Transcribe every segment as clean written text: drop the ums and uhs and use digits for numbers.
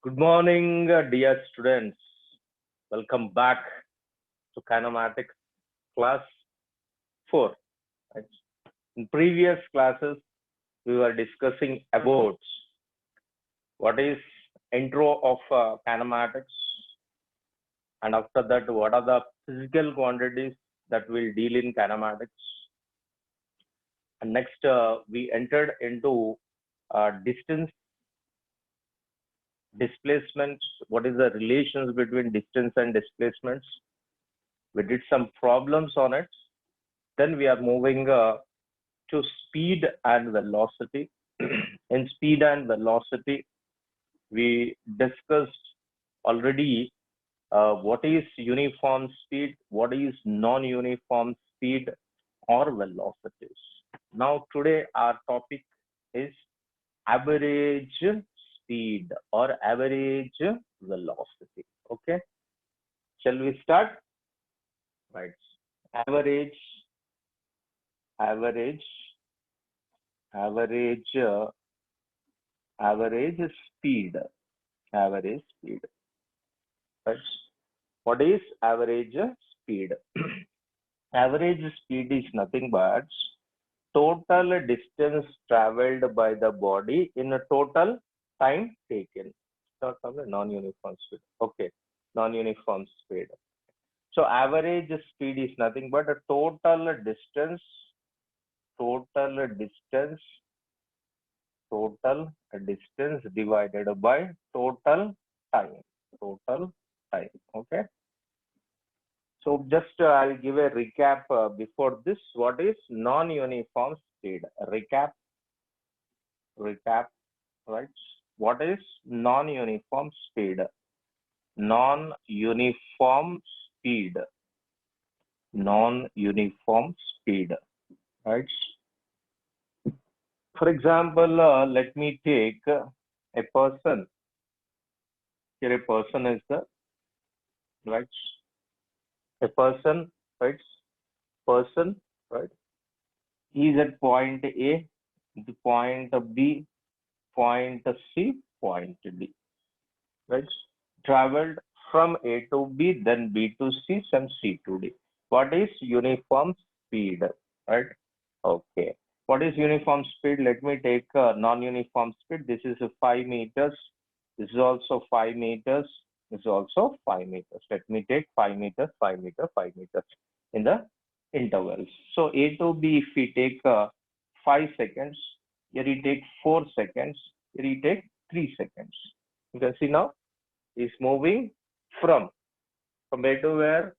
Good morning, dear students. Welcome back to kinematics class 4. Right? In previous classes, we were discussing about what is intro of kinematics, and after that, what are the physical quantities that will deal in kinematics. And next, we entered into distance displacements. What is the relations between distance and displacements? We did some problems on it. Then we are moving to speed and velocity. In speed and velocity, we discussed already what is uniform speed, what is non-uniform speed or velocities. Now today our topic is average speed or average velocity. Okay, shall we start? Right. Average, average, average, average speed, average speed. Right. What is average speed? Average speed is nothing but total distance traveled by the body in a total time taken. Not from the non-uniform speed. Okay, non-uniform speed. So average speed is nothing but a total distance, total distance divided by total time, total time. Okay. So just I'll give a recap before this. What is non-uniform speed? Recap, right? What is non-uniform speed? Non-uniform speed, non-uniform speed, right? For example, let me take a person. Here a person is the right. A person, right? Person, right? He is at point A, the point B, point C, point D, right? Traveled from A to B, then B to C, then C to D. What is uniform speed, right? Okay. What is uniform speed? Let me take non-uniform speed. This is 5 meters. This is also 5 meters. This is also 5 meters. Let me take 5 meters, 5 meters, 5 meters in the intervals. So A to B, if we take 5 seconds, here you take 4 seconds, here you take 3 seconds. You can see now is moving from A to where?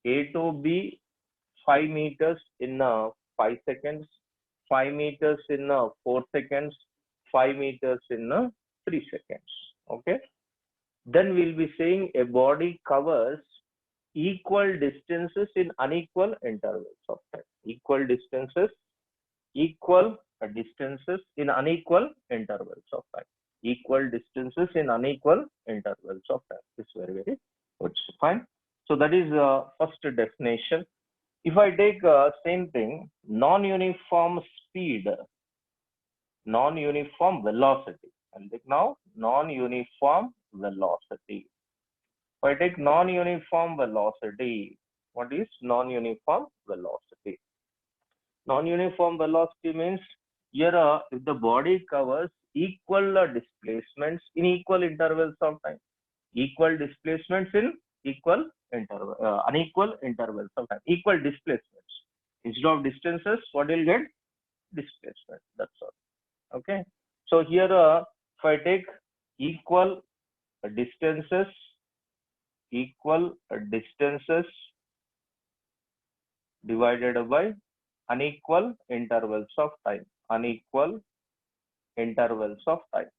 A to B 5 meters in 5 seconds, 5 meters in 4 seconds, 5 meters in 3 seconds. Okay. Then we'll be saying a body covers equal distances in unequal intervals of time. Equal distances in unequal intervals of time. Equal distances in unequal intervals of time. This is very, very good. Fine. So that is first definition. If I take same thing, non-uniform speed, non-uniform velocity, and take now non-uniform velocity. If I take non-uniform velocity, what is non-uniform velocity? Non-uniform velocity means here if the body covers equal displacements in equal intervals of time, equal displacements in equal interval, unequal intervals of time, equal displacements. Instead of distances, what you'll get? Displacement. That's all. Okay. So here, if I take equal distances, equal distances divided by unequal intervals of time, unequal intervals of time,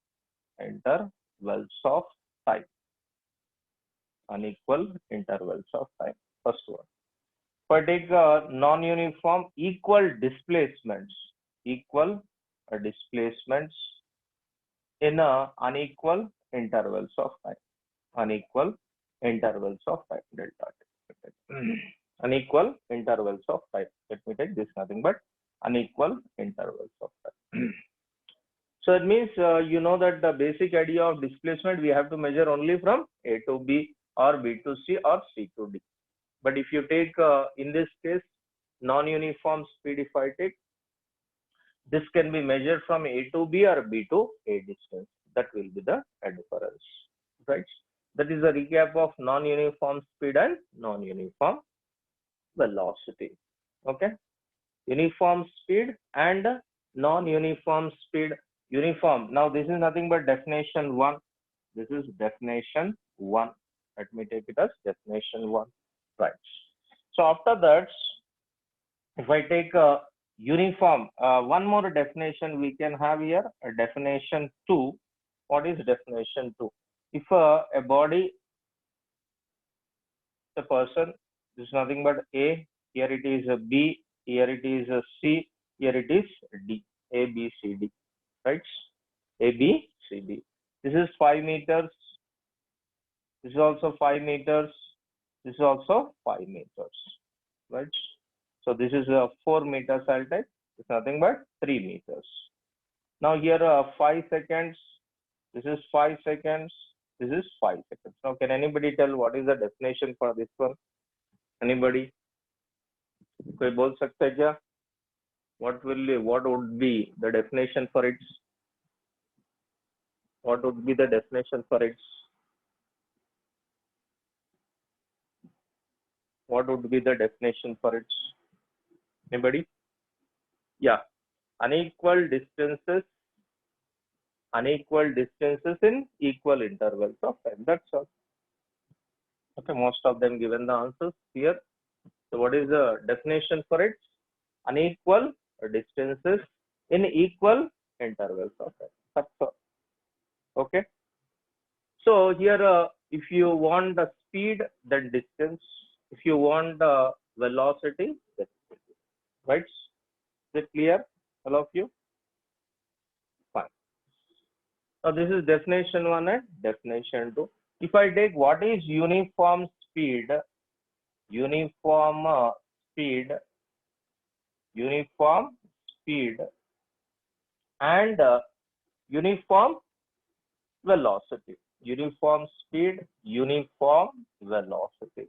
intervals of time, unequal intervals of time. First one. If I take non-uniform equal displacements in unequal intervals of time, unequal intervals of time, delta t. Unequal intervals of time. Let me take this nothing but unequal intervals of time. So it means you know that the basic idea of displacement we have to measure only from A to B or B to C or C to D. But if you take in this case non-uniform speed, if I take, this can be measured from A to B or B to A distance. That will be the difference, right? That is a recap of non-uniform speed and non-uniform velocity. Okay, uniform speed and non-uniform speed. Uniform. Now this is nothing but definition one. This is definition one. Let me take it as definition one, right? So after that, if I take a uniform, one more definition we can have here, a definition two. What is definition two? If a body, a person, this is nothing but A, here it is a B, here it is a C, here it is D, A, B, C, D, right? A, B, C, D. This is 5 meters. This is also 5 meters. This is also 5 meters, right? So this is a 4 meters I'll take. It's nothing but 3 meters. Now here 5 seconds. This is 5 seconds. This is 5 seconds. Now can anybody tell what is the definition for this one? Anybody? कोई बोल सकता है क्या? What would be the definition for it? What would be the definition for it? What would be the definition for it? Anybody? Yeah, unequal distances in equal intervals of time. That's all. Okay, most of them given the answers here. So what is the definition for it? Unequal distances in equal intervals of time. That's all. Okay. So here, if you want the speed, then distance. If you want the velocity, then distance. Right? Is it clear, all of you? Fine. Now this is definition one and definition two. If I take what is uniform speed, uniform speed and uniform velocity. Uniform speed, uniform velocity.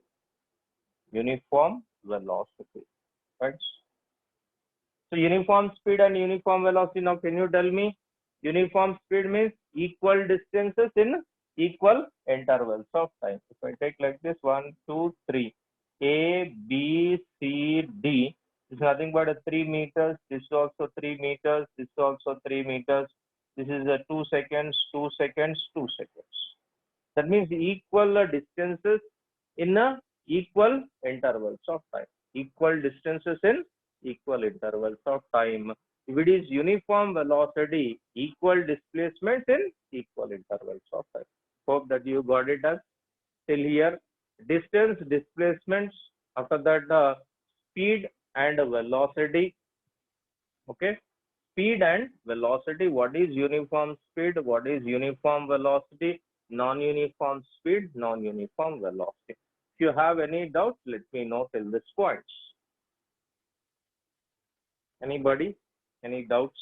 Uniform velocity. Right? So uniform speed and uniform velocity. Now can you tell me? Uniform speed means equal distances in equal intervals of time. If I take like this 1, 2, 3, A, B, C, D, this is nothing but a 3 meters. This is also 3 meters. This is also 3 meters. This is a 2 seconds, 2 seconds, 2 seconds. That means equal distances in equal intervals of time. Equal distances in equal intervals of time. If it is uniform velocity, equal displacement in equal intervals of time. Hope that you got it as till here. Distance, displacements, after that speed and velocity. Okay. Speed and velocity. What is uniform speed? What is uniform velocity? Non-uniform speed, non-uniform velocity. If you have any doubts, let me know till this point. Anybody? Any doubts?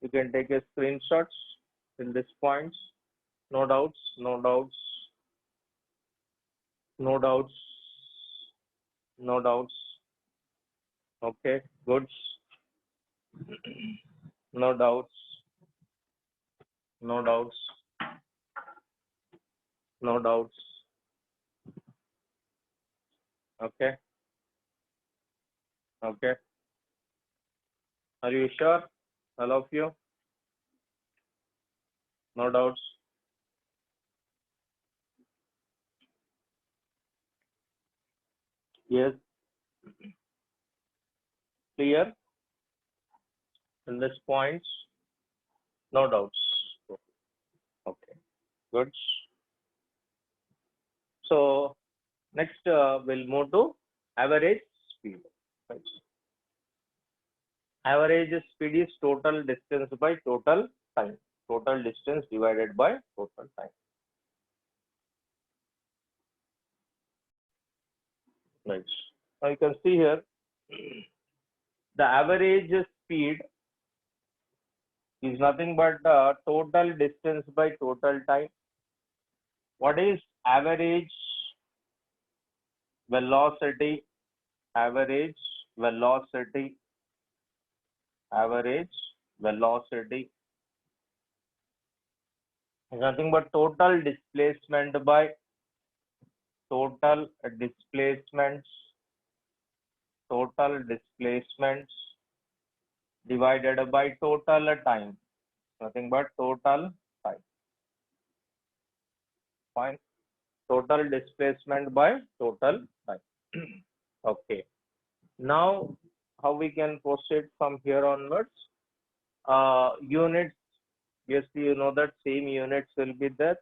You can take a screenshots till this point. No doubts, no doubts, no doubts, no doubts. Okay, good. No doubts, no doubts, no doubts. Okay, okay. Are you sure, all of you? No doubts. Yes. Clear in this point? No doubts. Okay, good. So next we'll move to average speed. Right. Average speed is total distance by total time. Total distance divided by total time. Right. Now you can see here the average speed is nothing but total distance by total time. What is average velocity? Average velocity. Average velocity is nothing but total displacement by total displacements. Total displacements divided by total time. Nothing but total time. Fine. Total displacement by total time. Okay. Now, how we can proceed from here onwards? Units. Yes, you know that same units will be there.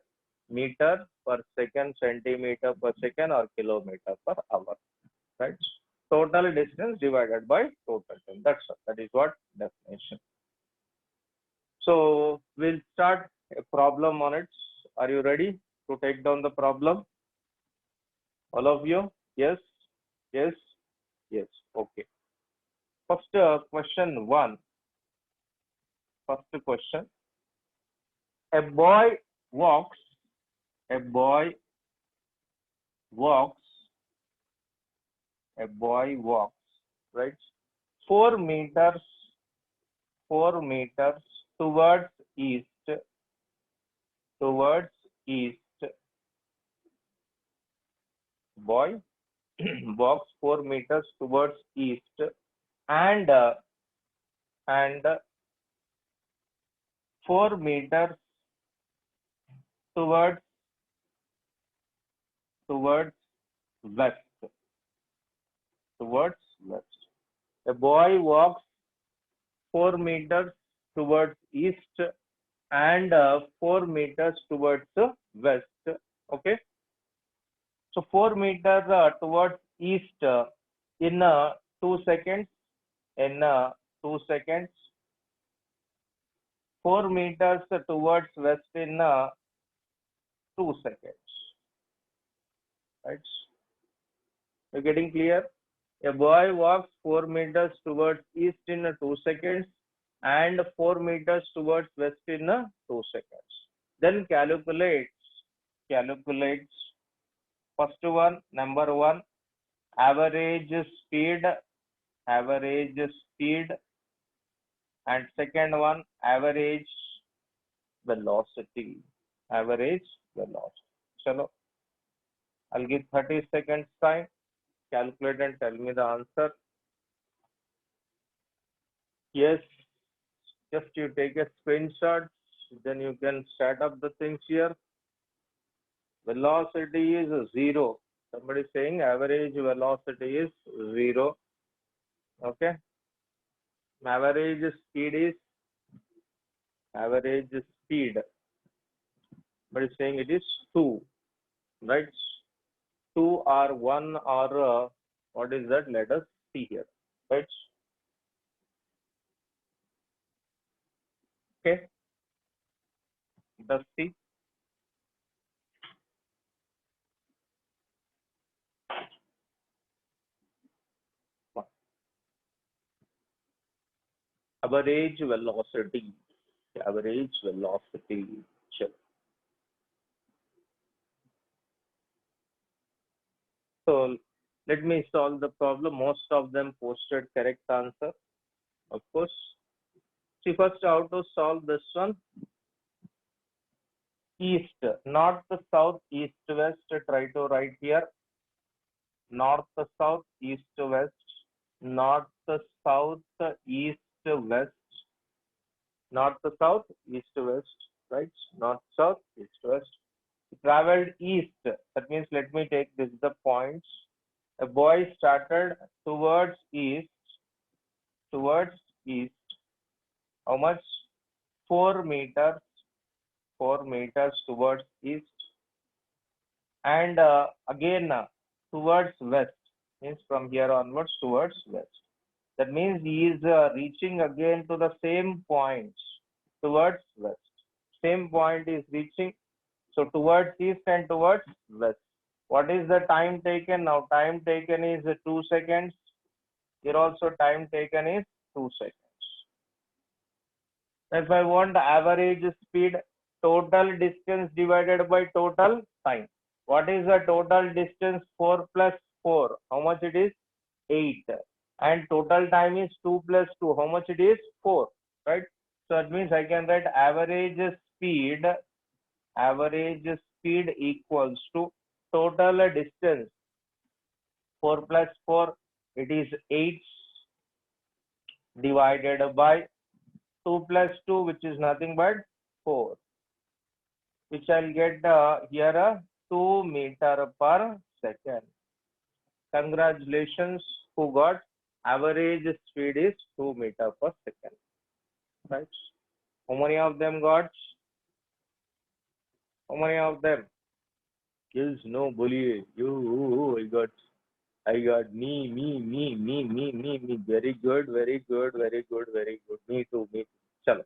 Meter per second, centimeter per second, or kilometer per hour. Right? Total distance divided by total time. That's all. That is what definition. So we'll start a problem on it. Are you ready to take down the problem? All of you? Yes, yes, yes. Okay. First question one. First question. A boy walks. A boy walks. A boy walks. Right. 4 meters. 4 meters towards east. Towards east. Boy walks 4 meters towards east and 4 meters towards west. Towards west. A boy walks 4 meters towards east and 4 meters towards west. Okay. So 4 meters towards east in 2 seconds. In 2 seconds. 4 meters towards west in 2 seconds. Right? You're getting clear? A boy walks 4 meters towards east in 2 seconds and 4 meters towards west in 2 seconds. Then calculates first one, number one, average speed, and second one, average velocity. Chalo, I'll give 30 seconds time. Calculate and tell me the answer. Yes, just you take a screenshot, then you can start up the things here. Velocity is 0. Somebody saying average velocity is 0. Okay. Average speed. Somebody saying it is 2. Right? 2 or 1 or what is that? Let us see here. Right? Okay. Let us see. Average velocity. Sure. So let me solve the problem. Most of them posted correct answer. Of course. See first how to solve this one. East, north, south, east, west. Try to write here. North, south, east, west. North, south, east, west. North, south, east, west. Right? North, south, east, west. Traveled east. That means let me take this the points. A boy started towards east. How much? 4 meters. 4 meters towards east. And again towards west. Means from here onwards towards west. That means he is reaching again to the same points towards west. Same point is reaching. So towards east and towards west. What is the time taken? Now time taken is 2 seconds. Here also time taken is 2 seconds. If I want average speed, total distance divided by total time. What is the total distance? 4 plus 4. How much it is? 8. And total time is 2 plus 2. How much it is? 4. Right? So that means I can write average speed equals to total distance. 4 plus 4, it is 8 divided by 2 plus 2, which is nothing but 4, which I'll get here 2 meter per second. Congratulations, who got average speed is 2 meter per second. Right? How many of them got? How many of them? Kills no bully. You, I got me. Very good, very good, very good, very good. Me too, me too. Chalo.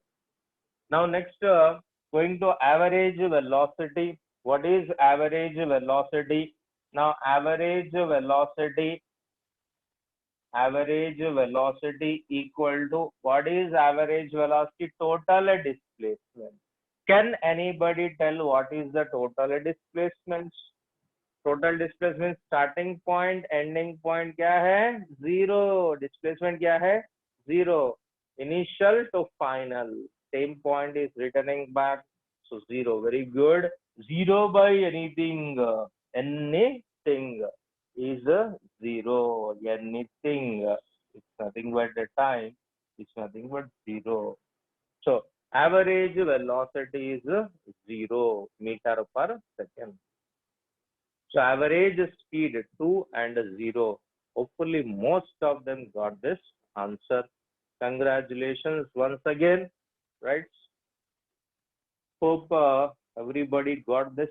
Now next, going to average velocity. What is average velocity? Now average velocity equal to, what is average velocity? Total displacement. Can anybody tell what is the total displacement? Total displacement starting point, ending point क्या है? Zero. Displacement क्या है? Zero. Initial to final. Same point is returning back. So zero. Very good. Zero by anything. Anything is zero. Anything. It's nothing but the time. It's nothing but zero. So average velocity is 0 meter per second. So average speed 2 and 0. Hopefully most of them got this answer. Congratulations once again, right? Hope everybody got this.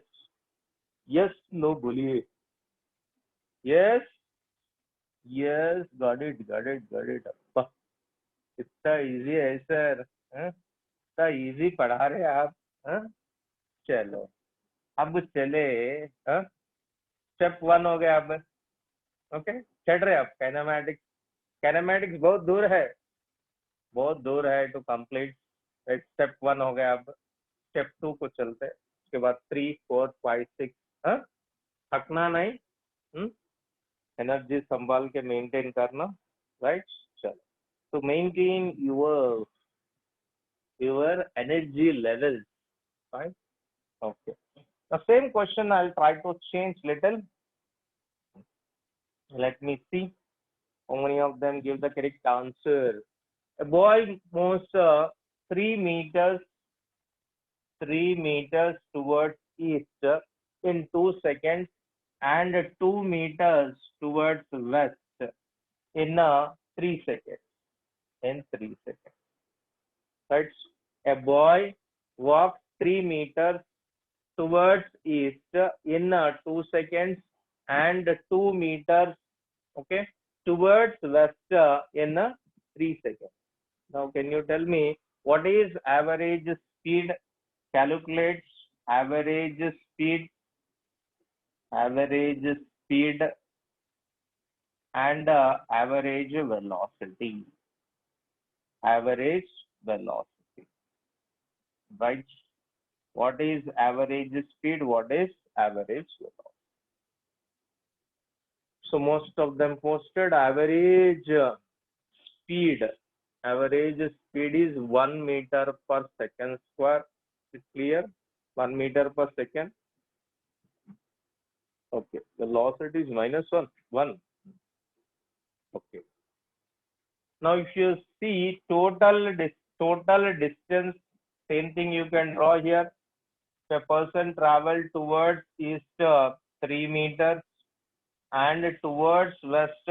Yes, no bully. Yes, yes, got it. अप्पा, इतना easy है sir, इतना easy पढ़ा रहे आप, चलो अब चले, step 1 हो गया अब, ओके, चढ़ रहे आप कैनामेटिक्स बहुत दूर है टू कंप्लीट. स्टेप 1 हो गया, अब स्टेप 2 को चलते हैं, उसके बाद 3, 4, 5, 6. थकना नहीं, एनर्जी संभाल के मेंटेन करना, राइट. चलो, तो maintain your energy levels, right? Okay, the same question I'll try to change little. Let me see how many of them give the correct answer. A boy moves 3 meters towards east in 2 seconds and 2 meters towards west in 3 seconds. Right? A boy walks 3 meters towards east in 2 seconds and 2 meters, okay, towards west in 3 seconds. Now, can you tell me what is average speed? Calculate average speed and average velocity. Right? What is average speed? What is average velocity? So most of them posted average speed. Average speed is 1 meter per second square. Is clear? 1 meter per second. Okay. The velocity is -1. Okay. Now, if you see total distance, same thing you can draw here. A person traveled towards east 3 meters and towards west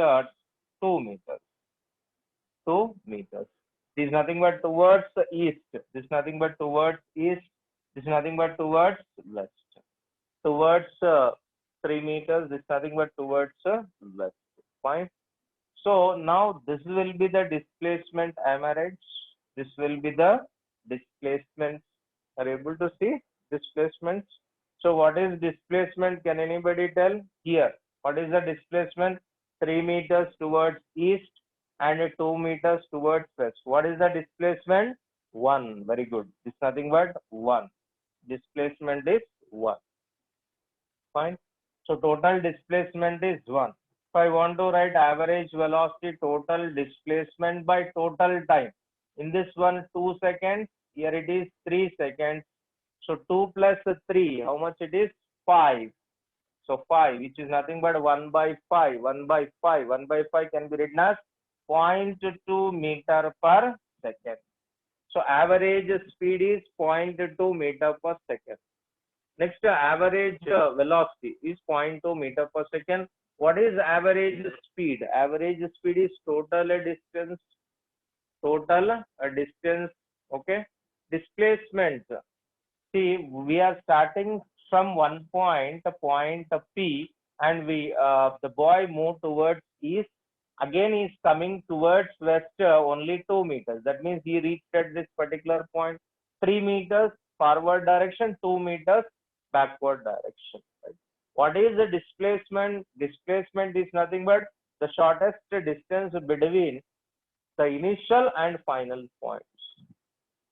2 meters. 2 meters. This is nothing but towards east. This is nothing but towards east. This is nothing but towards west. Towards 3 meters. This is nothing but towards west. Fine. So now this will be the displacement. Am I right? This will be the displacement. Are you able to see displacements? So what is displacement? Can anybody tell here? What is the displacement? 3 meters towards east and 2 meters towards west. What is the displacement? 1. Very good. It's nothing but 1. Displacement is 1. Fine. So total displacement is 1. If I want to write average velocity total displacement by total time, in this one 2 seconds, here it is 3 seconds. So 2 plus 3, how much it is? 5. So 5, which is nothing but 1 by 5. 1 by 5. 1 by 5 can be written as 0.2 meter per second. So average speed is 0.2 meter per second. Next, average velocity is 0.2 meter per second. What is average speed? Average speed is total distance, okay? Displacement. See, we are starting from one point P, and the boy moved towards east. Again, he is coming towards west only 2 meters. That means he reached at this particular point 3 meters forward direction, 2 meters backward direction. Right? What is the displacement? Displacement is nothing but the shortest distance between the initial and final points.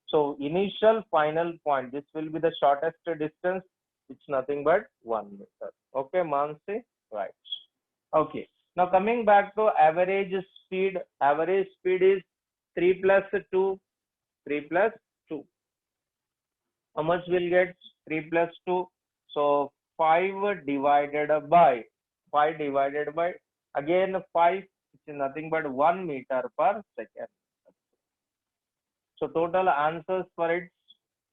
So initial final point, this will be the shortest distance. It's nothing but 1 meter. Okay, Mansi? Right. Okay. Now coming back to average speed. Average speed is 3 plus 2. 3 plus 2. How much will get 3 plus 2? So 5 divided by again 5, which is nothing but 1 meter per second. So total answers for its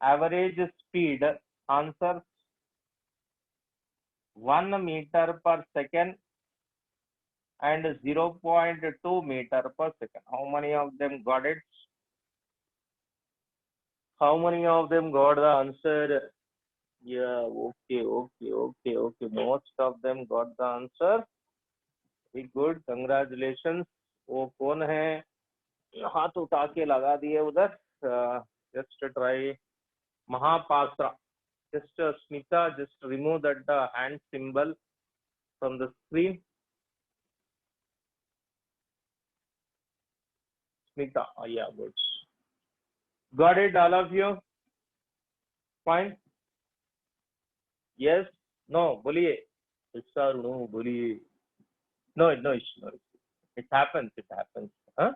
average speed, answers 1 meter per second and 0.2 meter per second. How many of them got it? How many of them got the answer? Yeah, okay. Most of them got the answer. Very good, congratulations. वो कौन है? हाथ उठा के लगा दिए उधर. Just try Mahapasra. Just Smita, just remove that hand symbol from the screen. Smita, yeah, good. Got it, all of you? Fine. Yes? No, boliye. Yes or no, boliye. No. It happens. Huh?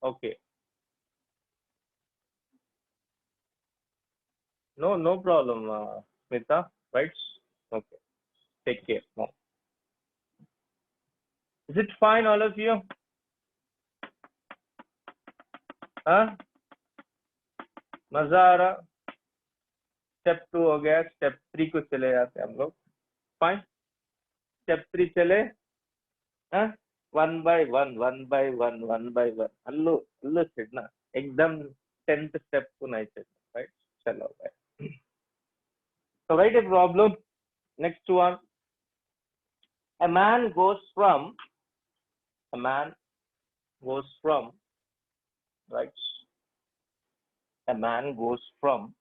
Okay. No problem, Smita. Right? Okay. Take care. No. Is it fine, all of you? हाँ, मजा आ रहा? Step 2 हो गया, step 3 को चले जाते हैं हम लोग. फाइन. स्टेप 3 चले. हाँ, 1 by 1 अल्लू चिड़ना एकदम 10th स्टेप को नहीं चिड़ना. राइट? चलो भाई. So write a problem. Next one. A man goes from right? A man goes from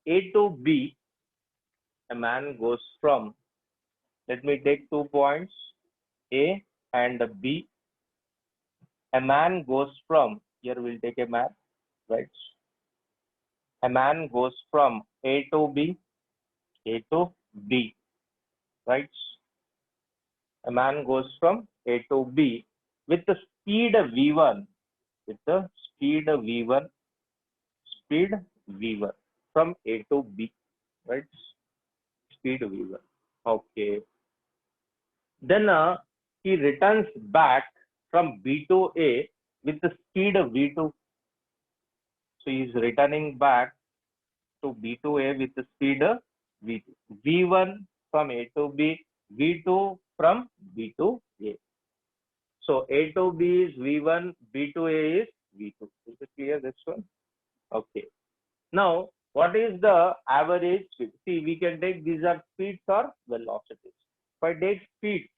A to B. A man goes from, let me take 2 points, A and B. A man goes from, here we'll take a map, right? A man goes from A to B, right? A man goes from A to B with the speed V1, speed V1 from A to B, right? Speed V1. Okay. Then he returns back from B to A with the speed of V2. So he is returning back to B to A with the speed of V2. V1 from A to B, V2 from B to A. So A to B is V1, B to A is V2. Is it clear, this one? Okay. Now, what is the average speed? See, we can take these are speeds or velocities. If I take speed,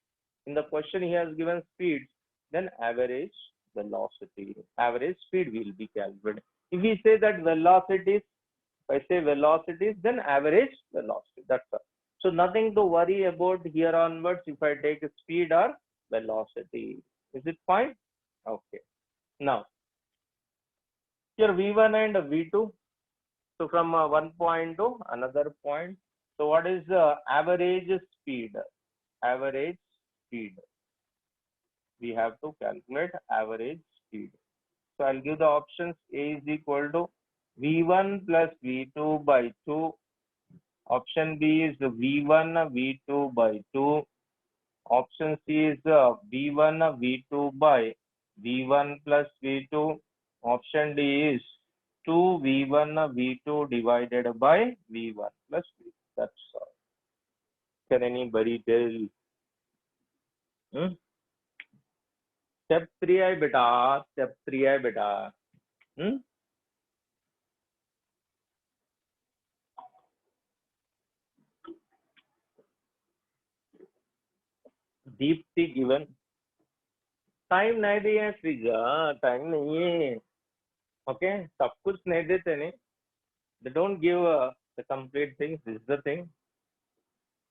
in the question he has given speeds, then average velocity, average speed will be calculated. If we say that velocities, if I say velocities, then average velocity. That's all. So nothing to worry about here onwards if I take speed or velocity. Is it fine? Okay. Now, here V1 and V2. So from one point to another point. So what is the average speed? Average speed. We have to calculate average speed. So I'll give the options. A is equal to V1 plus V2 by 2. Option B is V1 V2 by 2. Option C is V1 V2 by V1 plus V2. Option D is 2V1 V2 divided by V1 plus V2. That's all. Can anybody tell? Step 3 है बेटा. Step 3 है बेटा. Deepti given. Time नहीं दिया Sreeja. Time नहीं है. Okay, सब कुछ नहीं देते नहीं. They don't give the complete things. This is the thing.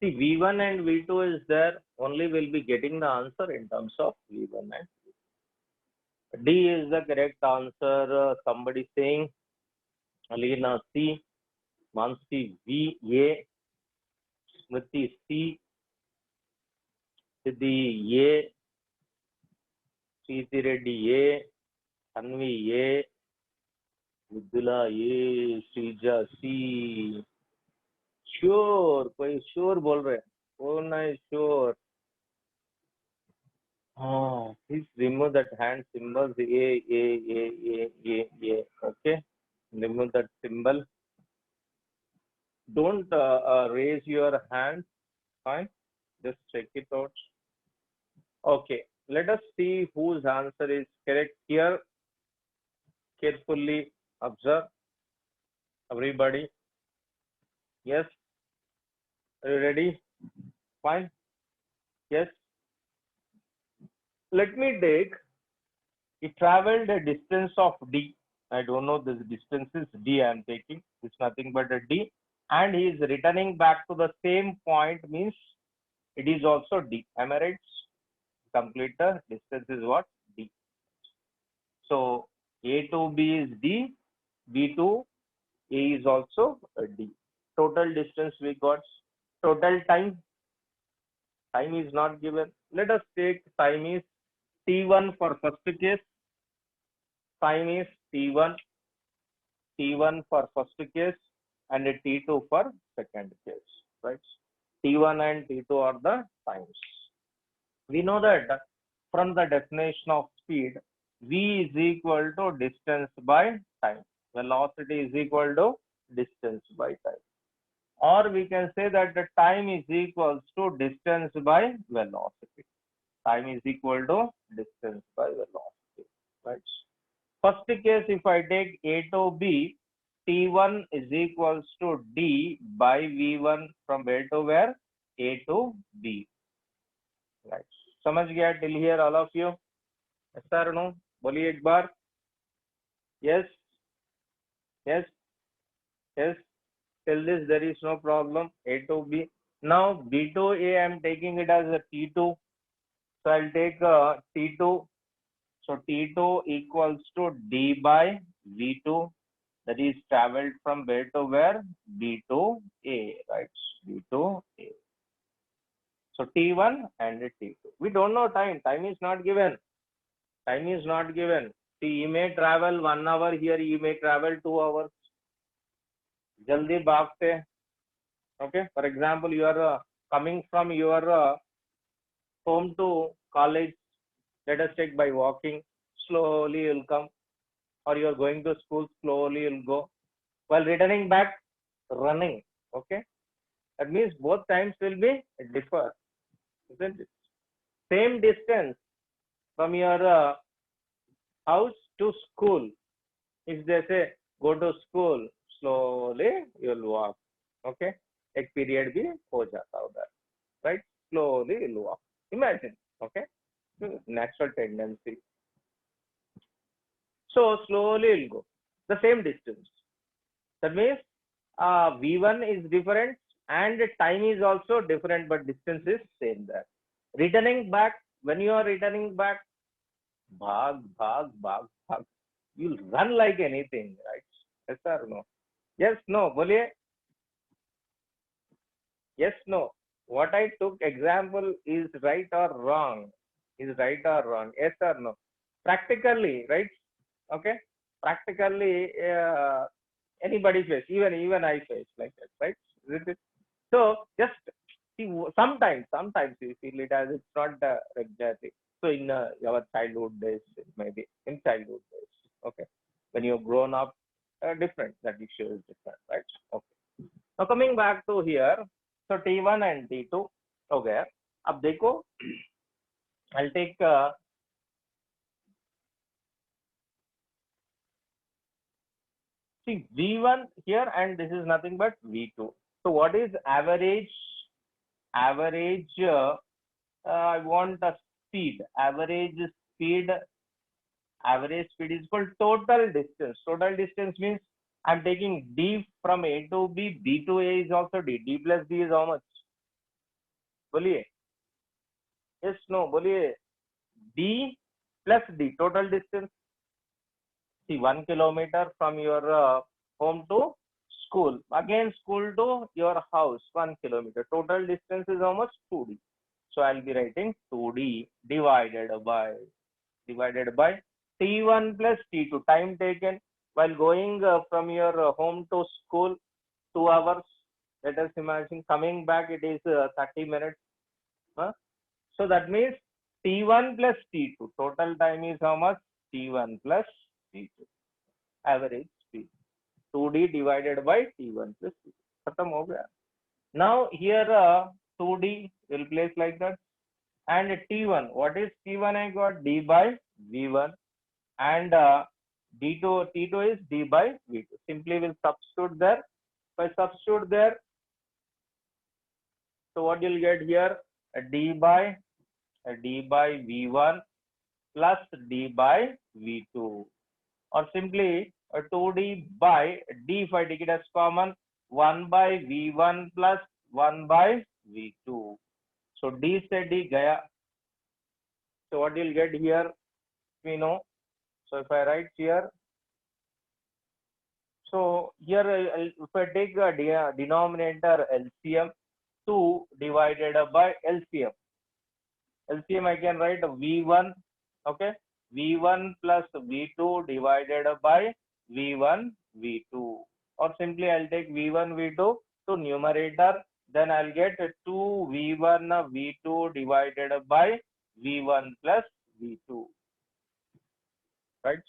See, V1 and V2 is there. Only we'll be getting the answer in terms of V1 and V2. D is the correct answer. Somebody saying Alina C, Mansi V, A, Smriti C, Siddhi A, Sriti Reddy A, Tanvi A, Vidula A, Srija C. Sure. कोई sure बोल रहे. कौन है sure? हाँ, please remove that hand symbols. A. Okay, remove that symbol. Don't raise your hand. Fine, just check it out. Okay, let us see whose answer is correct here. Carefully observe, everybody. Yes, are you ready? Fine. Yes. Let me take. He traveled a distance of D. I don't know this distance is D. I am taking. It's nothing but a D. And he is returning back to the same point, means it is also D. Am I right? Complete the distance is what? D. So A to B is D. B to A is also a D. Total distance we got. Total time. Time is not given. Let us take time is T1 for first case. Time is T1 for first case and T2 for second case, right? T1 and T2 are the times. We know that from the definition of speed, V is equal to distance by time. Velocity is equal to distance by time. Or we can say that the time is equals to distance by velocity. Time is equal to distance by velocity, right? First case, if I take A to B, T1 is equals to D by V1 from where to where? A to B. Right. समझ गया till here all of you? Yes or no? बोलिए एक बार. Yes. Yes. Yes. Till this there is no problem. A to B. Now B to A I am taking it as a T2. So I'll take T2. So T2 equals to D by V2. That is traveled from where to where? B to A, right? B to A. So T1 and T2. We don't know time. Time is not given. Time is not given. See, you may travel 1 hour here. You may travel 2 hours. Jaldi bhagte. Okay. For example, you are coming from your home to college. Let us take by walking. Slowly you'll come. Or you are going to school, slowly you'll go. While returning back, running. Okay. That means both times will be differ. Isn't it? Same distance from your house to school. If they say go to school, slowly you'll walk. Okay. एक period भी हो जाता उधर. Right? Slowly you'll walk. Imagine. Okay. Natural tendency. So slowly you'll go. The same distance. That means V1 is different and time is also different, but distance is same there. Returning back, when you are returning back, bhag, bhag, bhag, bhag. You'll run like anything, right? Yes or no? Yes, no. Boliye. Yes, no. What I took example is right or wrong? Is right or wrong? Yes or no? Practically, right? Okay. Practically, anybody face, even I face like that, right? Is it? So just see, sometimes we feel it as it's not the regularity. So in our childhood days, maybe in childhood days, okay, when you've grown up, different. That issue is different, right? Okay. Now coming back to here, so T1 and T2, okay. अब देखो, I'll take see V1 here, and this is nothing but V2. So what is average? Average. I want a speed. Speed. Average speed is called total distance. Total distance means I'm taking D from A to B. B to A is also D. D plus D is how much? बोलिए. Yes, no. बोलिए. D plus D. Total distance. See, 1 kilometer from your home to school. Again, school to your house. 1 kilometer. Total distance is how much? 2D. So I'll be writing 2D divided by T1 plus T2, time taken while going from your home to school, 2 hours. Let us imagine coming back, it is 30 minutes. Huh? So that means T1 plus T2, total time is how much? T1 plus T2, average speed. 2D divided by T1 plus T2. Khatam ho gaya. Now here 2D will place like that. And T1, what is T1? I got D by V1, and D2, T2 is D by V2. Simply will substitute there. If I substitute there, so what you'll get here? A D by V1 plus D by V2, or simply a 2D by D, if I take it as common, 1 by V1 plus 1 by V2. So D se D gaya. So what you'll get here, we know. So if I write here, so here if I take a denominator LCM, 2 divided by LCM. LCM I can write V1, okay, V1 plus V2 divided by V1, V2. Or simply I'll take V1, V2 to numerator, then I'll get 2 V1, V2 divided by V1 plus V2, right?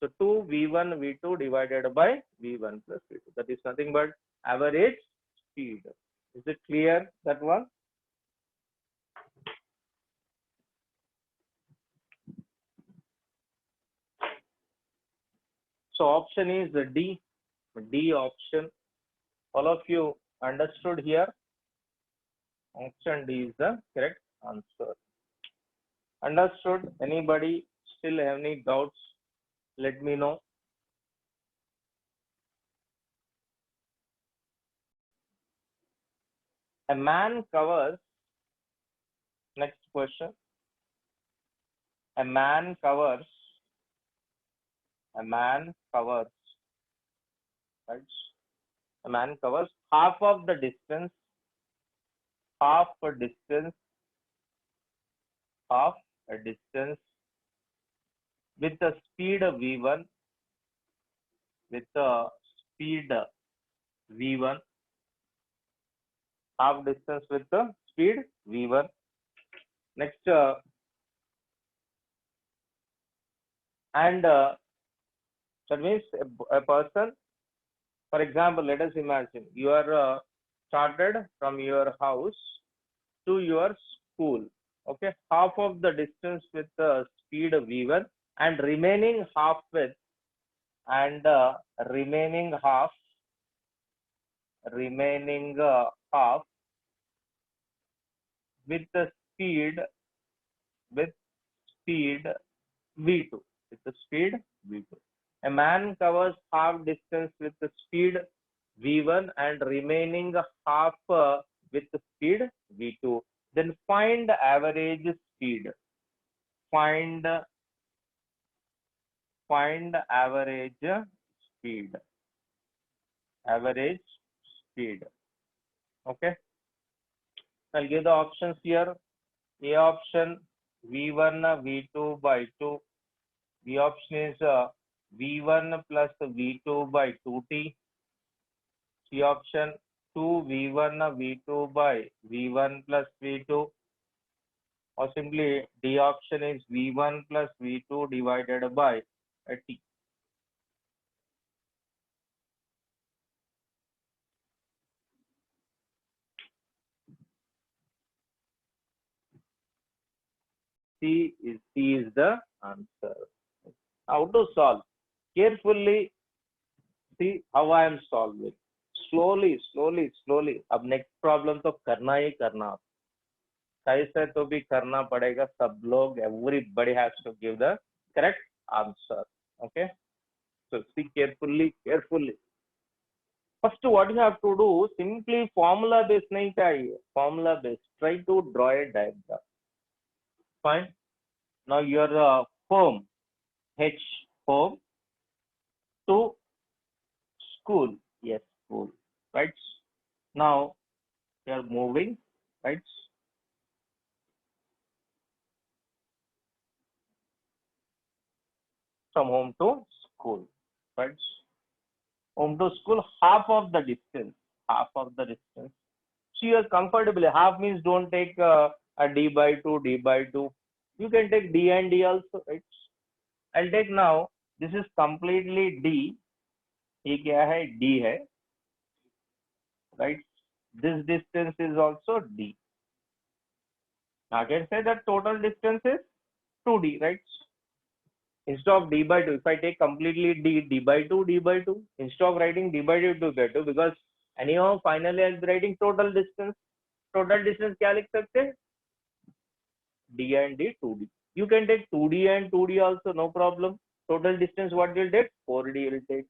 So 2 V1, V2 divided by V1 plus V2. That is nothing but average speed. Is it clear, that one? So option is the D option. All of you understood here? Option D is the correct answer. Understood? Anybody still have any doubts? Let me know. A man covers, next question. A man covers, right? A man covers half of the distance, half a distance with the speed of V1, half distance with the speed V1. Next, and that means a person, for example, let us imagine you are started from your house to your school. Okay, half of the distance with the speed of V1, and remaining half with, and remaining half with the speed V2, with the speed V2. A man covers half distance with the speed V1 and remaining half with speed V2. Then find average speed. Find average speed. Average speed. Okay. I'll give the options here. A option V1 V2 by 2. B option is V1 plus V2 by 2t. C option 2 V1 V2 by V1 plus V2. Or simply D option is V1 plus V2 divided by t. C is the answer. How to solve? Carefully see how I am solving. Slowly, slowly, slowly. अब next problem तो करना ही करना. कैसे तो भी करना पड़ेगा. सब लोग, everybody has to give the correct answer. Okay. So see carefully, carefully. First, what you have to do, simply formula based नहीं चाहिए. Formula based. Try to draw a diagram. Fine. Now your home, H, home, to school. Yes, school. Right. Now you are moving. Right. From home to school. Right. Home to school, half of the distance. Half of the distance. So you are comfortably. Half means don't take a d by 2, d by 2. You can take d and d also. Right. I'll take now. This is completely d. ये क्या है? D है. Right. This distance is also d. I can say that total distance is 2d. Right. Instead of d by 2, if I take completely d by 2, d by 2, instead of writing d by 2, because anyhow finally I'll be writing total distance. Total distance क्या लिख सकते हैं? D and D 2D. You can take 2D and 2D also, no problem. Total distance what will take? 4D will take.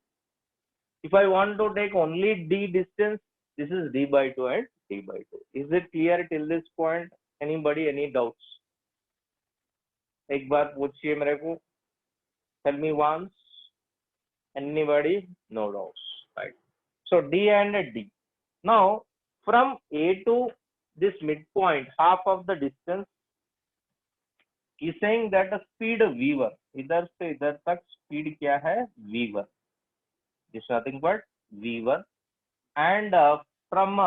If I want to take only D distance, this is D by 2 and D by 2. Is it clear till this point? Anybody, any doubts? एक बार पूछिए मेरे को. Tell me once. Anybody? No doubts. Right. So D and D. Now from A to this midpoint, half of the distance, is saying that the speed V1, इधर से इधर तक speed क्या है? V1. This is nothing but V1, and from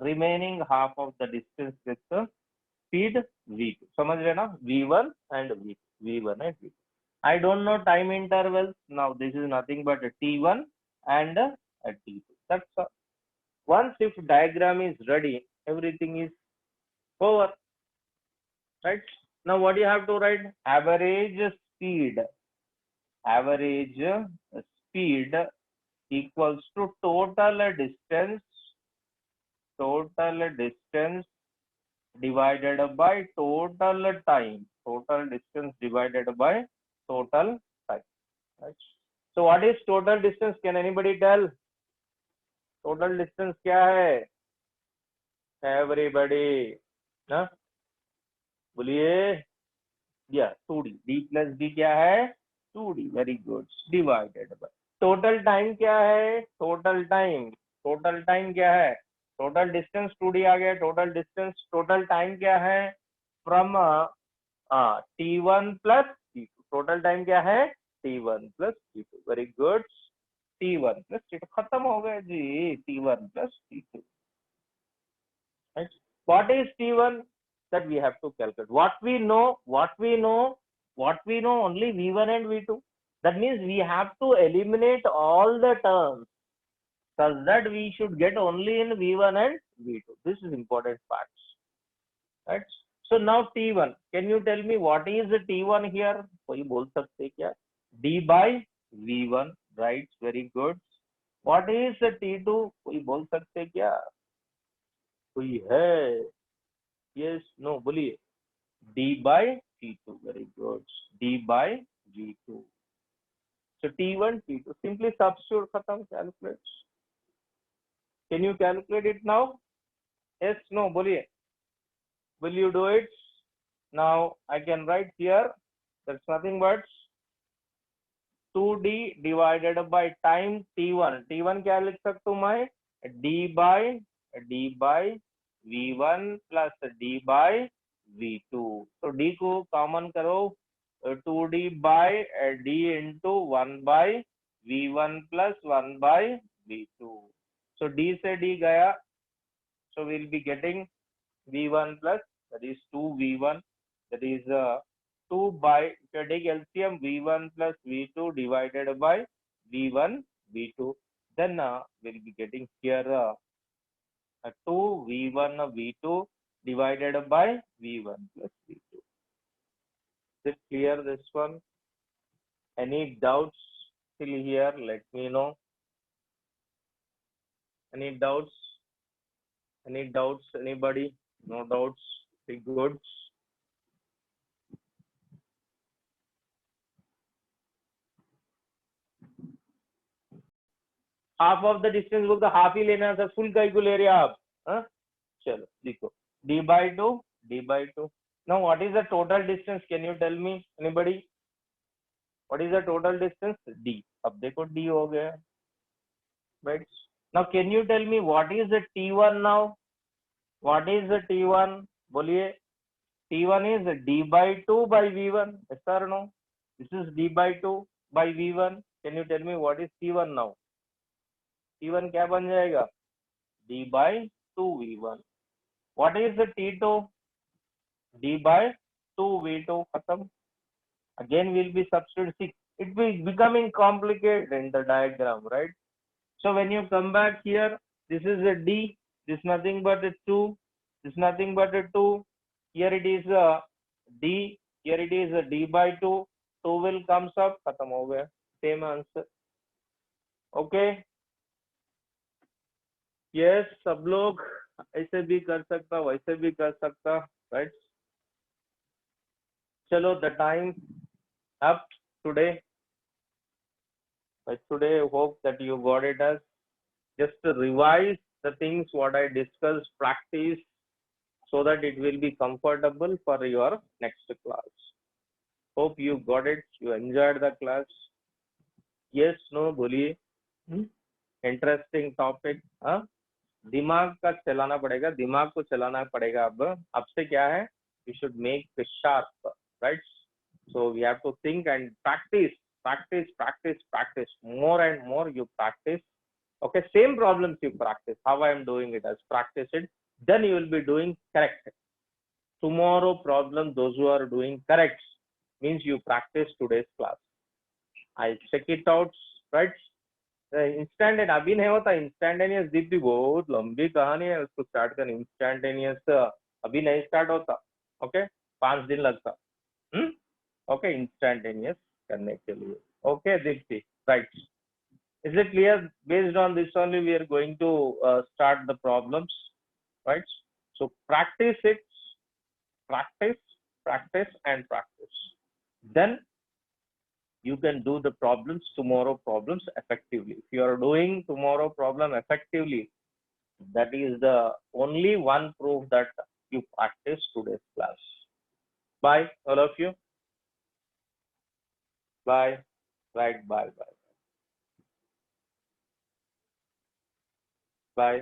remaining half of the distance with speed V2. समझ रहे ना? V1 and V2. V1 and V2. I don't know time intervals. Now this is nothing but a T1 and a T2. That's all. Once if diagram is ready, everything is over. Right? Now what you have to write? Average speed. Average speed equals to total distance divided by total time. Total distance divided by total time. Right? So what is total distance? Can anybody tell? Total distance क्या है? Everybody, ना? बोलिए. Yeah, 2D. D plus D क्या है? 2D. Very good. Divided by. Total time क्या है? Total time. Total time क्या है? Total distance 2D आ गया. Total distance. Total time क्या है? From T1 plus T2. Total time क्या है? T1 plus T2. Very good. T1 plus T2. खत्म हो गया जी. T1 plus T2. Right? What is T1? That we have to calculate. What we know only V1 and V2. That means we have to eliminate all the terms such that we should get only in V1 and V2. This is important facts. Right? So now T1. Can you tell me what is the T1 here? कोई बोल सकते क्या? D by V1. Right? Very good. What is the T2? कोई बोल सकते क्या? कोई है? Yes, no, बोलिए. D by T2. Very good. D by V2. So T1, T2. Simply substitute, khatam, calculate. Can you calculate it now? Yes, no, boliye. Will you do it? Now I can write here, that's nothing but 2d divided by time t1. t1 क्या लिख सकता हूँ मैं? d by v1 plus d by v2. तो d को common करो, 2d by d into 1 by v1 plus 1 by v2. So d से d गया, so we'll be getting v1 plus, that is 2v1, that is 2 by, if you take LCM, v1 plus v2 divided by v1 v2, then we'll be getting here 2 v1 v2 divided by v1 plus v2. Is it clear, this one? Any doubts till here? Let me know. Any doubts? Any doubts, anybody? No doubts? Be good. Half of the distance बोलते half ही लेना था, full का ही को ले रहे आप? चलो देखो, d by 2. Now what is the total distance? Can you tell me, anybody? What is the total distance? d. अब देखो d हो गया, right? Now can you tell me what is the t1 now? What is the t1? बोलिए. t1 is d by 2 by v1. Yes or no? This is d by 2 by v1. Can you tell me what is t1 now? t1 क्या बन जाएगा? d by 2v1. What is the t2? d by 2v2. खत्म. Again we'll be substituting. It will becoming complicated in the diagram, right? So when you come back here, this is a d, this is nothing but a 2, this is nothing but a 2. Here it is a d, here it is a d by 2. 2 will comes up, खत्म हो गया. Same answer. Okay? Yes, सब लोग ऐसे भी कर सकता, वैसे भी कर सकता, right? चलो, the time up today. But today, hope that you got it as just to revise the things what I discussed, practice, so that it will be comfortable for your next class. Hope you got it. You enjoyed the class. Yes, no, बोलिए. Interesting topic. दिमाग का चलाना पड़ेगा, दिमाग को चलाना पड़ेगा. अब से क्या है? You should make the sharp, right? So we have to think and practice. More and more you practice. Okay, same problems you practice. How I am doing it as practice it. Then you will be doing correct. Tomorrow problem, those who are doing correct, means you practice today's class. I check it out, right? Instantaneous अभी नहीं होता. Instantaneous Deepti बहुत लंबी कहानी है, उसको start करना. Instantaneous अभी नहीं स्टार्ट होता. ओके, 5 दिन लगता. ओके, इंस्टेंटेनियस करने के लिए. Okay Deepti, right? Is it clear? Based on this only we are going to start the problems, right? So practice it, practice and practice. Then you can do the problems, tomorrow problems effectively. If you are doing tomorrow problem effectively, that is the only one proof that you practice today's class. Bye, all of you. Bye. Right, bye. Bye.